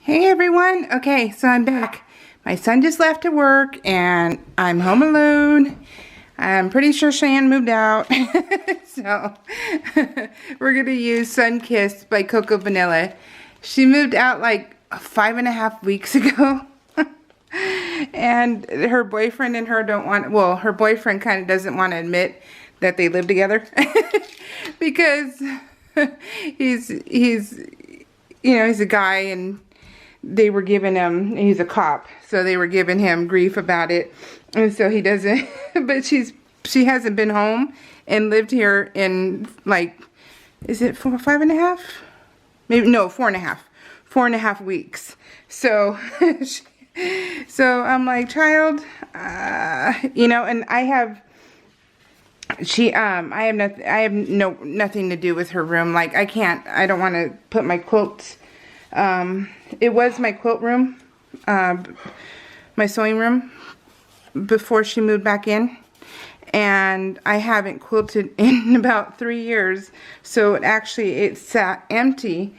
Hey everyone, okay, so I'm back. My son just left to work and I'm home alone. I'm pretty sure Cheyenne moved out. So we're gonna use Sun Kissed by Coco Vanilla. She moved out like 5.5 weeks ago. And her boyfriend and her don't want, well, her boyfriend kind of doesn't want to admit that they live together. Because he's he's a guy, and they were giving him, he's a cop, so they were giving him grief about it, and so he doesn't. But she hasn't been home and lived here in, like, is it 5.5, maybe, no, 4.5 weeks. So so I'm like, child, and I have nothing to do with her room. Like, I don't want to put my quilts. It was my quilt room, my sewing room, before she moved back in, and I haven't quilted in about 3 years, so it sat empty,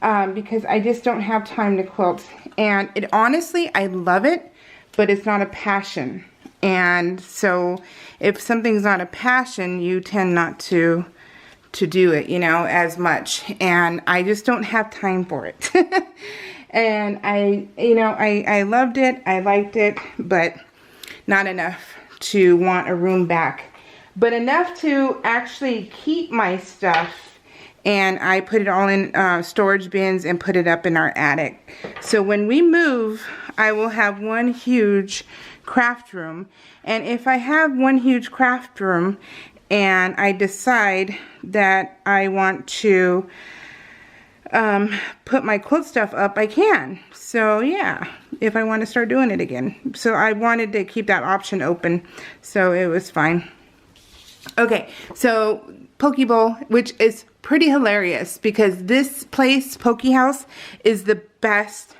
because I just don't have time to quilt. And honestly, I love it, but it's not a passion. And so if something's not a passion, you tend not to do it, as much. And I just don't have time for it. And I loved it. I liked it, but not enough to want a room back. But enough to actually keep my stuff. And I put it all in storage bins and put it up in our attic. So when we move, I will have one huge craft room. And if I have one huge craft room and I decide that I want to put my quilt stuff up, I can. So yeah, if I want to start doing it again. So I wanted to keep that option open, so it was fine. Okay, so Poke Bowl, which is pretty hilarious because this place, Poke House, is the best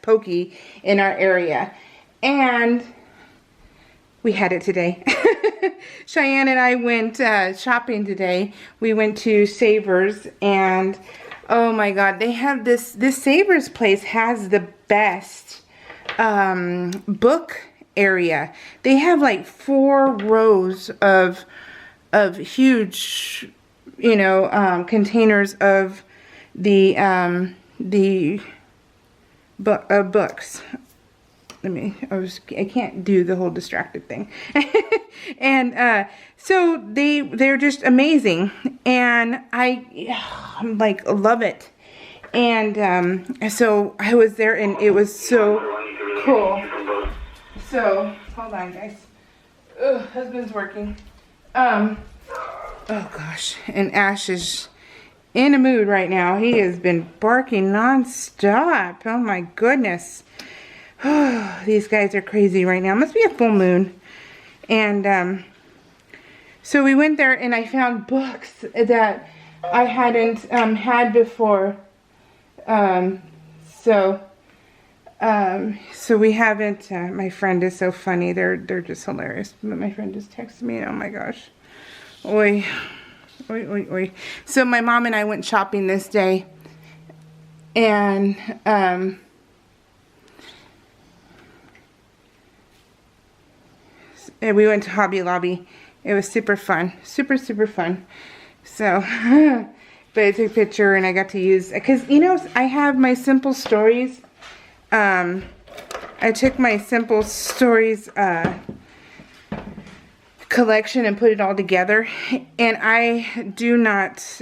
Poke in our area. And we had it today. Cheyenne and I went shopping today. We went to Savers, and oh my god, they have this Savers place has the best book area. They have like 4 rows of huge, containers of the books. I can't do the whole distracted thing. And so they're just amazing, and I'm like, love it. And so I was there, and it was so cool. So hold on, guys. Ugh, husband's working. Oh gosh, and Ash is in a mood right now. He has been barking non-stop. Oh my goodness. These guys are crazy right now. It must be a full moon. And so we went there, and I found books that I hadn't had before. So we haven't. My friend is so funny. They're just hilarious. But my friend just texted me. Oh my gosh. Oi. Oi, oi, oi. So my mom and I went shopping this day, and we went to Hobby Lobby. It was super fun. Super fun. So, but I took a picture, and I got to use, because, I have my Simple Stories. I took my Simple Stories collection and put it all together. And I do not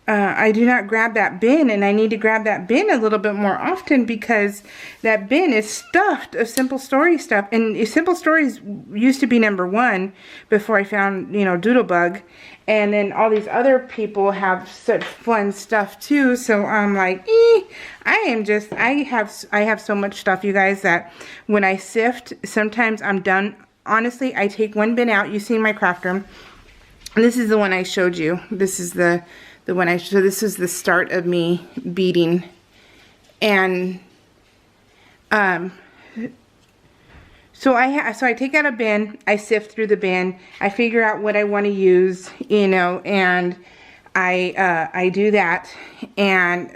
I do not grab that bin, and I need to grab that bin a little bit more often, because that bin is stuffed of Simple Story stuff. And Simple Stories used to be #1 before I found, Doodlebug. And then all these other people have such fun stuff too. So I'm like, I have so much stuff, you guys, that when I sift, sometimes I'm done. Honestly, I take one bin out. You see my craft room. And this is the one I showed you. This is the one so this is the start of me beading. And so I take out a bin, I sift through the bin, I figure out what I want to use, and I do that,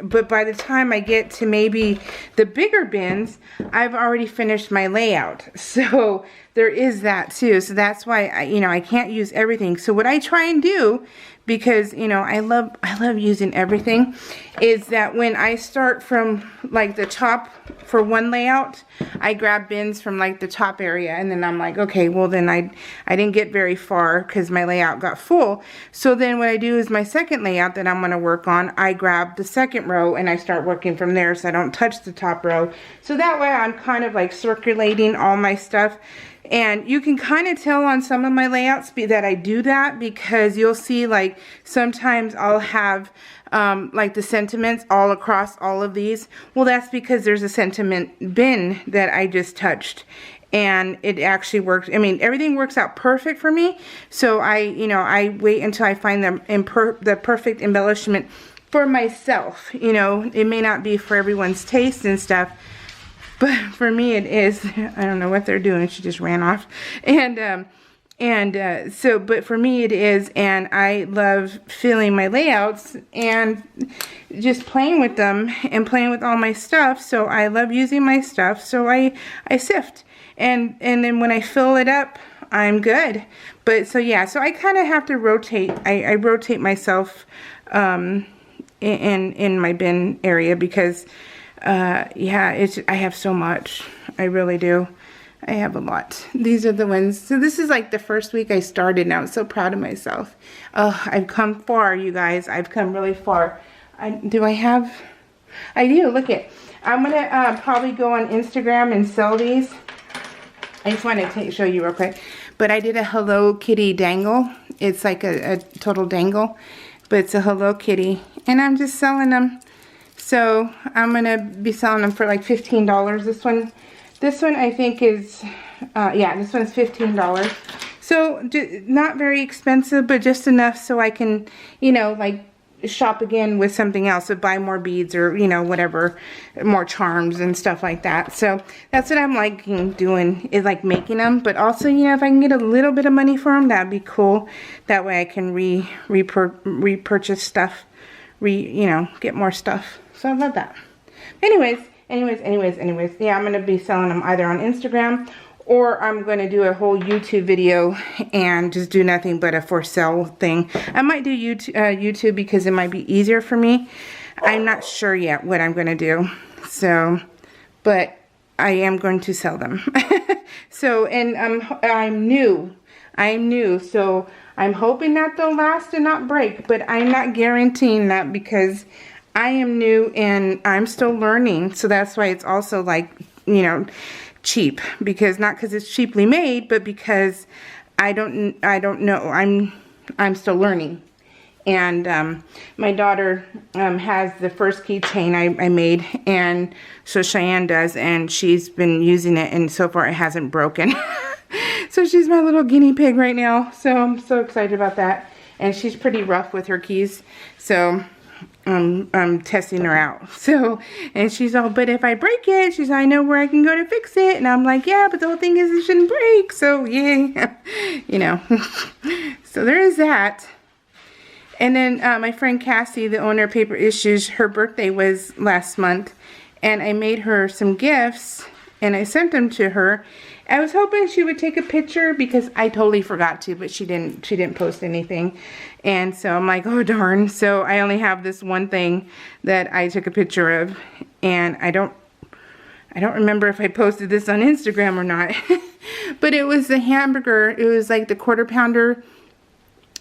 but by the time I get to maybe the bigger bins, I've already finished my layout. So there is that too. So that's why I can't use everything. So what I try and do, because I love using everything, is that when I start from like the top for one layout, I grab bins from like the top area, and then I'm like, okay, well then I didn't get very far because my layout got full. So then what I do is my second layout that I'm going to work on, I grab the second row and I start working from there, so I don't touch the top row. So that way I'm kind of like circulating all my stuff. And you can kind of tell on some of my layouts that I do that, because you'll see like sometimes I'll have like the sentiments all across all of these. Well, that's because there's a sentiment bin that I just touched, and it actually works. I mean, everything works out perfect for me. So I wait until I find the perfect embellishment for myself. It may not be for everyone's taste and stuff, but for me it is. I don't know what they're doing. She just ran off. But for me it is, and I love filling my layouts and just playing with them and playing with all my stuff. So I love using my stuff. So I sift, and then when I fill it up, I'm good. But so yeah, so I kind of have to rotate. I rotate myself in my bin area, because yeah, I have so much. I really do. I have a lot. These are the ones. So this is like the first week I started, and I was so proud of myself. Oh, I've come far, you guys. I've come really far. I do. Look it. I'm gonna probably go on Instagram and sell these. I just want to show you real quick. But I did a Hello Kitty dangle. It's like a total dangle, but it's a Hello Kitty, and I'm just selling them. So I'm gonna be selling them for like $15. This one I think is, yeah, this one's $15. So not very expensive, but just enough so I can, like shop again with something else, or buy more beads, or whatever, more charms and stuff like that. So that's what I'm liking doing, is like making them. But also, if I can get a little bit of money for them, that'd be cool. That way I can repurchase stuff, get more stuff. So I love that. Anyways, yeah, I'm going to be selling them either on Instagram, or I'm going to do a whole YouTube video and just do nothing but a for sale thing. I might do YouTube because it might be easier for me. I'm not sure yet what I'm going to do. So, but I am going to sell them. So, and I'm new. So I'm hoping that they'll last and not break, but I'm not guaranteeing that, because I am new and I'm still learning. So that's why it's also like, cheap, because not because it's cheaply made, but because I don't know. I'm still learning. And my daughter has the first keychain I made, and so Cheyenne does, and she's been using it, and so far it hasn't broken. So she's my little guinea pig right now. So I'm so excited about that. And she's pretty rough with her keys. So I'm testing her out. So, and she's all, but if I break it, she's, I know where I can go to fix it. And I'm like, yeah, but the whole thing is it shouldn't break. So yeah, so there is that. And then my friend Cassie, the owner of Paper Issues, her birthday was last month, and I made her some gifts and I sent them to her. I was hoping she would take a picture, because I totally forgot to, but she didn't post anything. And so I'm like, oh darn. So I only have this one thing that I took a picture of, and I don't remember if I posted this on Instagram or not. But it was the hamburger. It was like the quarter pounder.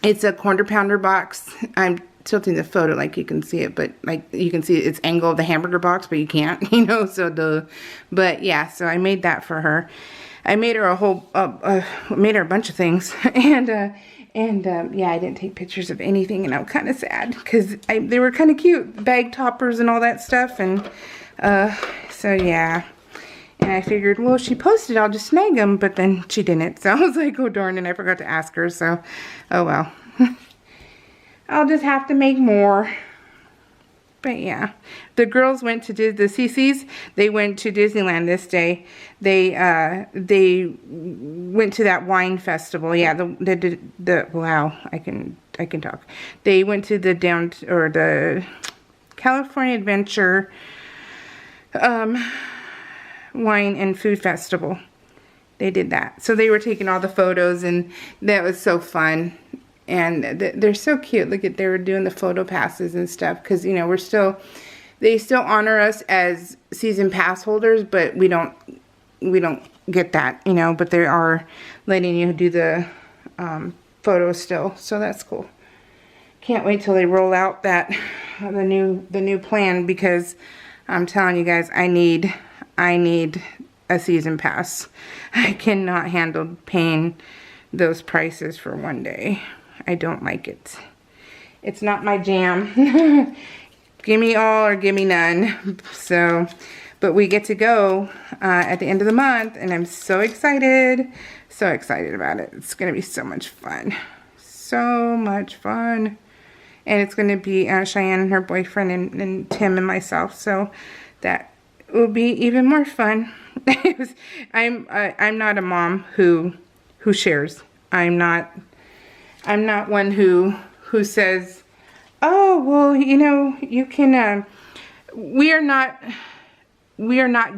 It's a quarter pounder box. I'm tilting the photo like you can see it, but like you can see it's angle of the hamburger box, but you can't, but yeah, so I made that for her. I made her made her a bunch of things, and yeah, I didn't take pictures of anything, and I'm kind of sad, because they were kind of cute, bag toppers and all that stuff, and so yeah. And I figured, well, if she posted, I'll just snag them, but then she didn't. So I was like, oh darn, and I forgot to ask her, so oh well. I'll just have to make more. But yeah, the girls went to the CC's. They went to Disneyland this day. They went to that wine festival. Yeah, the wow, I can talk. They went to the the California Adventure wine and food festival. They did that. So they were taking all the photos, and that was so fun. And they're so cute. Look at, they were doing the photo passes and stuff, because, you know, they still honor us as season pass holders, but we don't get that, you know, but they are letting you do the photos still. So that's cool. Can't wait till they roll out the new plan, because I'm telling you guys, I need a season pass. I cannot handle paying those prices for one day. I don't like it. It's not my jam. Give me all or give me none. So, but we get to go at the end of the month, and I'm so excited. So excited about it. It's going to be so much fun. So much fun. And it's going to be Cheyenne and her boyfriend and Tim and myself. So that will be even more fun. I'm not a mom who shares. I'm not one who says, oh, well, you know, you can, we are not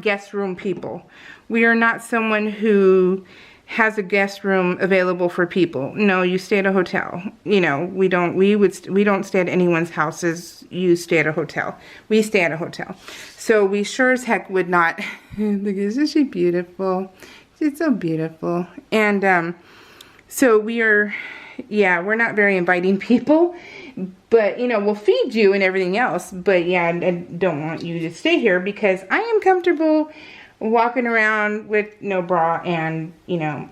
guest room people. We are not someone who has a guest room available for people. No, you stay at a hotel. You know, we don't stay at anyone's houses. You stay at a hotel. We stay at a hotel. So we sure as heck would not. Look, isn't she beautiful? She's so beautiful. And, so we're not very inviting people, but, you know, we'll feed you and everything else. But yeah, I don't want you to stay here, because I am comfortable walking around with no bra and, you know,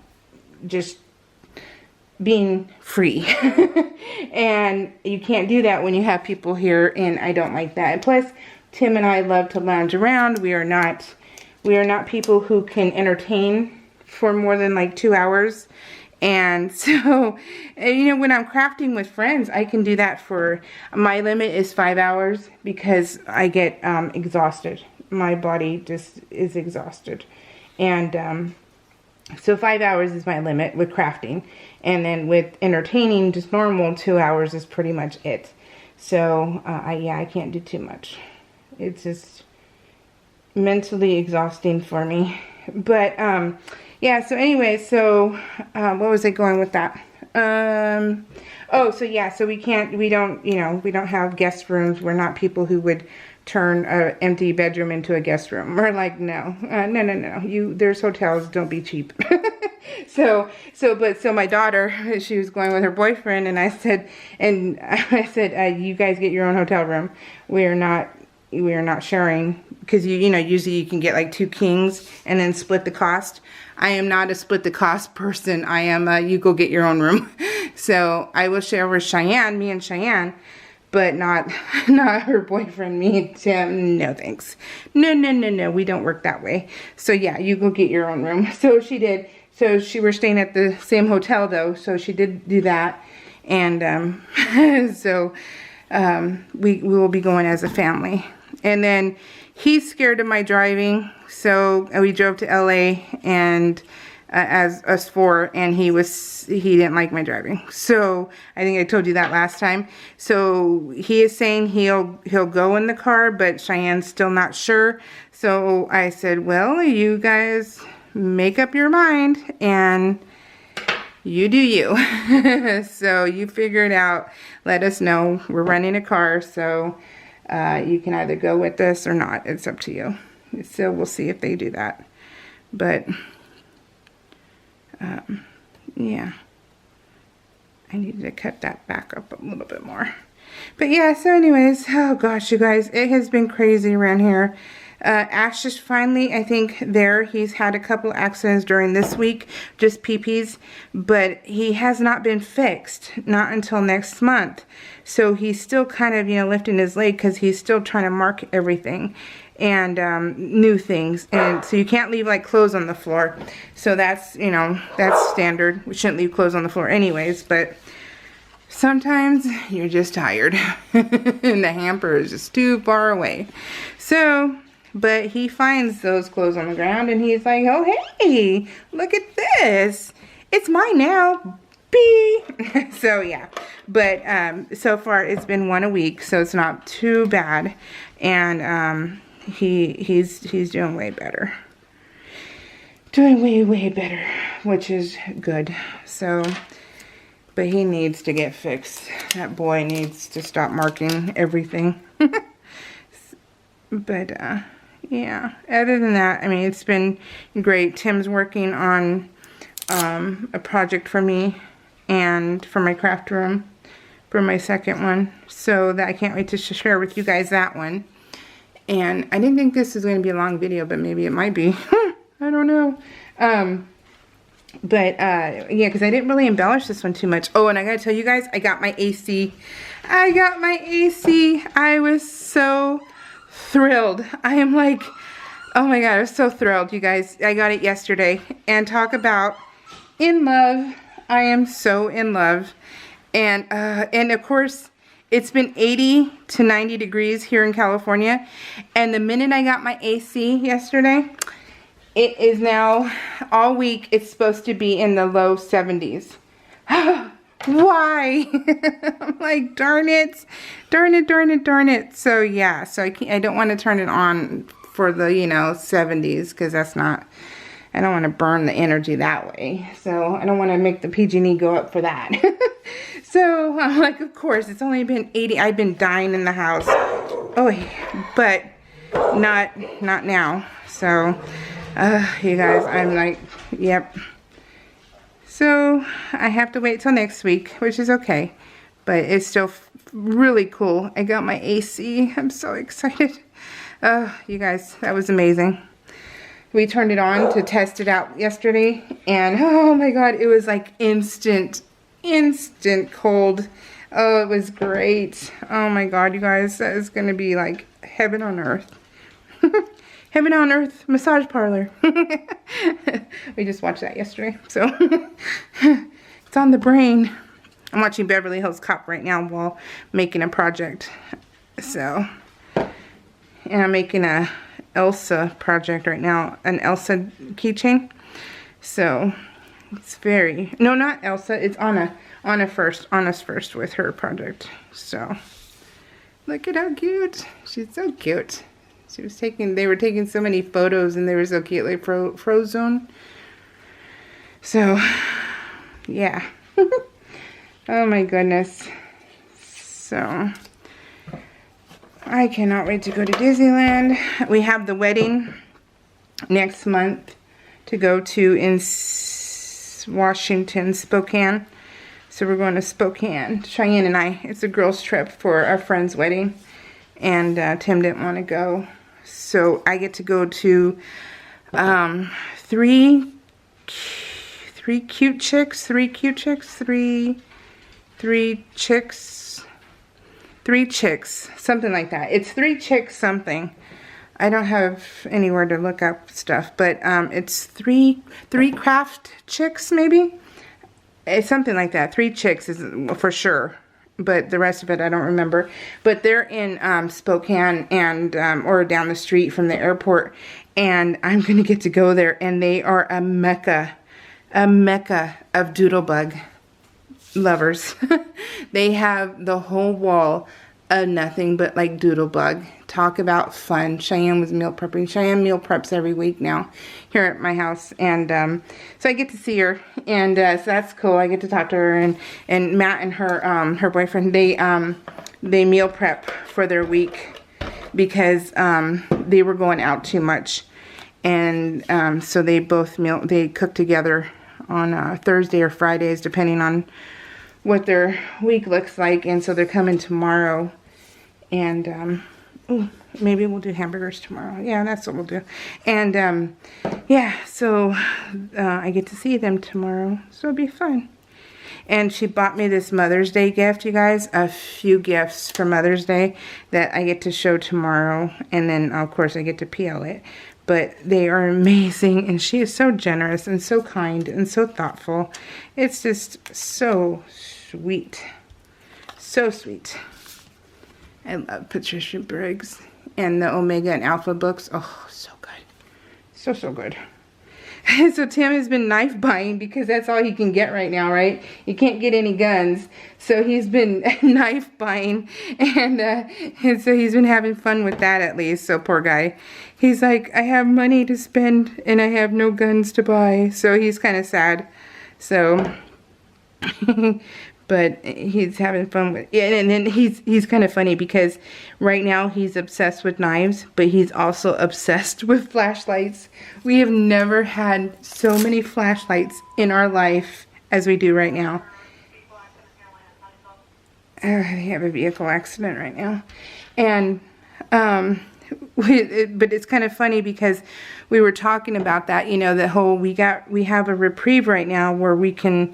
just being free. And you can't do that when you have people here, and I don't like that. And plus, Tim and I love to lounge around. We are not people who can entertain for more than like 2 hours. And so, you know, when I'm crafting with friends, I can do that my limit is 5 hours, because I get exhausted. My body just is exhausted. And so 5 hours is my limit with crafting. And then with entertaining, just normal, 2 hours is pretty much it. So, I can't do too much. It's just mentally exhausting for me. But, yeah, so anyway, so, what was I going with that? Oh, so yeah, so we don't have guest rooms. We're not people who would turn an empty bedroom into a guest room. We're like, no. There's hotels, don't be cheap. So my daughter, she was going with her boyfriend, and I said, you guys get your own hotel room. We are not sharing, because you know, usually you can get like 2 kings and then split the cost. I am not a split the cost person. I am you go get your own room. So I will share with Cheyenne, me and Cheyenne, but not her boyfriend, me and Tim. No thanks. No, we don't work that way. So yeah, you go get your own room. So she did. So we're staying at the same hotel though, so she did do that. And so we will be going as a family. And then he's scared of my driving, so we drove to LA and as us 4, and he didn't like my driving. So I think I told you that last time. So he is saying he'll go in the car, but Cheyenne's still not sure. So I said, well, you guys make up your mind and you do you. So you figure it out. Let us know. We're renting a car, so you can either go with us or not. It's up to you. So we'll see if they do that. But yeah, I needed to cut that back up a little bit more. But yeah, so anyways, oh gosh, you guys, it has been crazy around here. Ash is finally, I think, there. He's had a couple accidents during this week, just pee-pees, but he has not been fixed, not until next month. So he's still kind of, lifting his leg, because he's still trying to mark everything and new things. And so you can't leave like clothes on the floor. So that's, that's standard. We shouldn't leave clothes on the floor anyways, but sometimes you're just tired and the hamper is just too far away. So, but he finds those clothes on the ground and he's like, oh, hey, look at this. It's mine now. Bee. So yeah, but so far it's been 1 a week, so it's not too bad. And he's doing way better. Doing way better, which is good. So, but he needs to get fixed. That boy needs to stop marking everything. But yeah, other than that, I mean, it's been great. Tim's working on a project for me and for my craft room for my second one, so that I can't wait to share with you guys that one. And I didn't think this was going to be a long video, but maybe it might be. I don't know. Yeah, because I didn't really embellish this one too much. Oh, and I gotta tell you guys, I got my AC. I got my AC. I was so thrilled. I am like, oh my god, I was so thrilled, you guys. I got it yesterday. And talk about in love. I am so in love. And of course, it's been 80 to 90 degrees here in California. And the minute I got my AC yesterday, it is now, all week, it's supposed to be in the low 70s. Why? I'm like, darn it. Darn it, darn it, darn it. So, yeah. So, I don't want to turn it on for the, 70s. Because that's not, I don't want to burn the energy that way. So, I don't want to make the PG&E go up for that. So, I'm like, of course, it's only been 80. I've been dying in the house. Oh, but not now. So, you guys, I'm like, yep. So, I have to wait till next week, which is okay. But it's still really cool. I got my AC. I'm so excited. You guys, that was amazing. We turned it on to test it out yesterday. And, oh my god, it was like instant cold. Oh, it was great. Oh my god, you guys, that is going to be like heaven on earth. Heaven on Earth massage parlor. We just watched that yesterday, so it's on the brain. I'm watching Beverly Hills Cop right now while making a project. So, and I'm making a Elsa project right now, an Elsa keychain. So, it's very, no, not Elsa, it's Anna. Anna's first with her project. So, look at how cute. She's so cute. They were taking so many photos and they were so cute, like Frozen. So, yeah. Oh my goodness. So, I cannot wait to go to Disneyland. We have the wedding next month to go to in Washington, Spokane. So we're going to Spokane, Cheyenne and I. It's a girls' trip for our friend's wedding. And Tim didn't want to go. So I get to go to three chicks, something like that. It's 3 chicks something. I don't have anywhere to look up stuff, but it's three craft chicks maybe. It's something like that. 3 chicks is for sure. But the rest of it I don't remember. But they're in Spokane and or down the street from the airport, and I'm gonna get to go there, and they are a mecca of doodlebug lovers. They have the whole wall of nothing but like doodlebug. Talk about fun. Cheyenne was meal prepping. Cheyenne meal preps every week now here at my house, and so I get to see her, and so that's cool. I get to talk to her, and Matt and her boyfriend, they meal prep for their week because they were going out too much, and so they cook together on Thursday or Fridays depending on what their week looks like, and so they're coming tomorrow, and ooh, maybe we'll do hamburgers tomorrow. Yeah, that's what we'll do. And yeah, so I get to see them tomorrow, so it'll be fun. And she bought me this Mother's Day gift, you guys. A few gifts for Mother's Day that I get to show tomorrow, and then of course I get to peel it. But they are amazing, and she is so generous and so kind and so thoughtful. It's just so sweet. So sweet. I love Patricia Briggs and the Omega and Alpha books. Oh, so good. So, so good. So Tim has been knife buying because that's all he can get right now, right? He can't get any guns. So he's been knife buying, and so he's been having fun with that at least. So poor guy. He's like, I have money to spend and I have no guns to buy. So he's kind of sad. So... but he's having fun with it. And then he's kind of funny because right now he's obsessed with knives, but he's also obsessed with flashlights. We have never had so many flashlights in our life as we do right now. They have a vehicle accident right now. And but it's kind of funny because we were talking about that, you know, the whole we have a reprieve right now where we can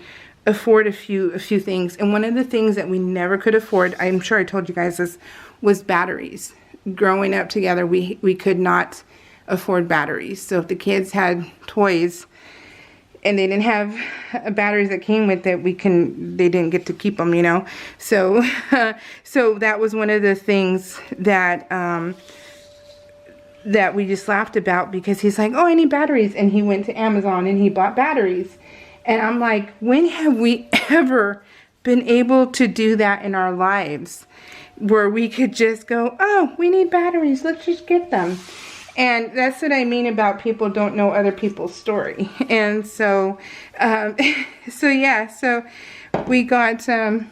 afford a few things. And one of the things that we never could afford, I'm sure I told you guys this, was batteries. Growing up together, we could not afford batteries. So if the kids had toys and they didn't have batteries that came with it, they didn't get to keep them, you know. So so that was one of the things that that we just laughed about, because he's like, oh, I need batteries, and he went to Amazon and he bought batteries. And I'm like, when have we ever been able to do that in our lives? Where we could just go, oh, we need batteries, let's just get them. And that's what I mean about people don't know other people's story. And so, so yeah, so we got, so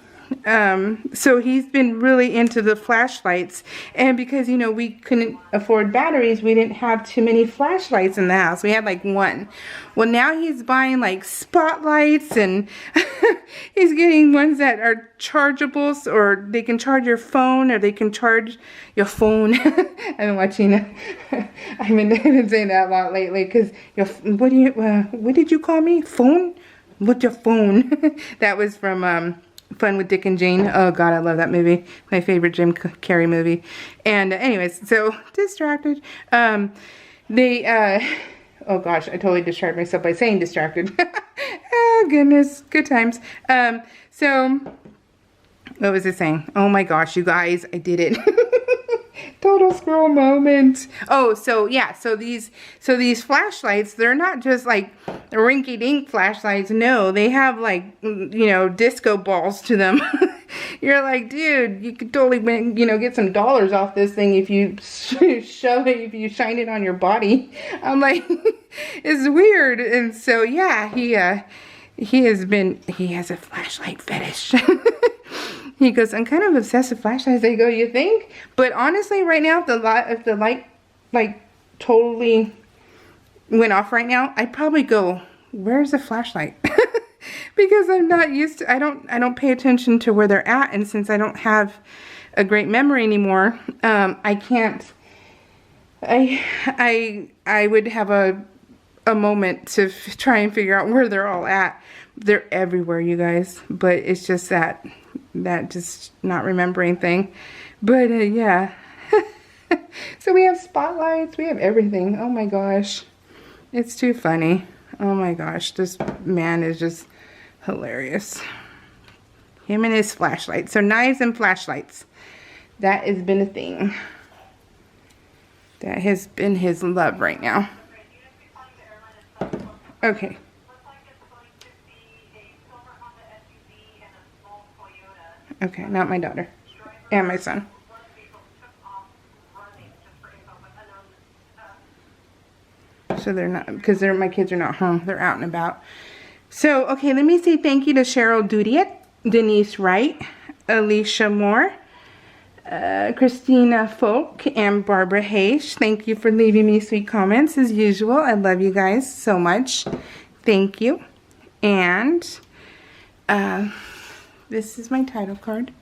he's been really into the flashlights, and because, you know, we couldn't afford batteries, we didn't have too many flashlights in the house. We had like one. Well, now he's buying like spotlights, and he's getting ones that are chargeables, or they can charge your phone, or they can charge your phone. I've been watching I've been saying that a lot lately, because what did you call me? Phone? What's your phone? That was from Fun with Dick and Jane. Oh God, I love that movie. My favorite Jim Carrey movie. And anyways, so distracted. Oh gosh, I totally distracted myself by saying distracted. Oh goodness, good times. So what was it saying? Oh my gosh, you guys, I did it. Total scroll moment. Oh, so yeah, so these flashlights, they're not just like rinky-dink flashlights. No, they have like, you know, disco balls to them. You're like, dude, you could totally win, you know, get some dollars off this thing if you shove it, if you shine it on your body. I'm like, it's weird. And so yeah, he has a flashlight fetish. He goes, I'm kind of obsessed with flashlights. I go, you think? But honestly, right now, if the light like totally went off right now, I'd probably go, where's the flashlight? Because I'm not used to, I don't pay attention to where they're at, and since I don't have a great memory anymore, I can't. I would have a moment to try and figure out where they're all at. They're everywhere, you guys. But it's just that just not remembering thing. But yeah. So we have spotlights, we have everything. Oh my gosh, it's too funny. Oh my gosh, this man is just hilarious. Him and his flashlights. So knives and flashlights, that has been a thing. That has been his love right now. Okay. Okay, not my daughter and my son. So they're not, because my kids are not home. They're out and about. So, okay, let me say thank you to Cheryl Dudiet, Denise Wright, Alicia Moore, Christina Folk, and Barbara Hayes. Thank you for leaving me sweet comments as usual. I love you guys so much. Thank you. And this is my title card.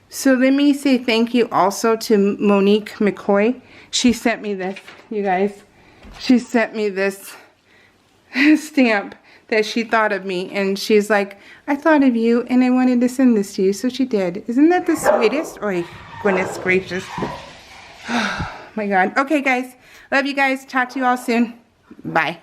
So let me say thank you also to Monique McCoy. She sent me this, you guys. She sent me this stamp that she thought of me, and she's like, I thought of you and I wanted to send this to you. So she did. Isn't that the sweetest? Oh, goodness gracious. Oh my God. Okay, guys. Love you guys. Talk to you all soon. Bye.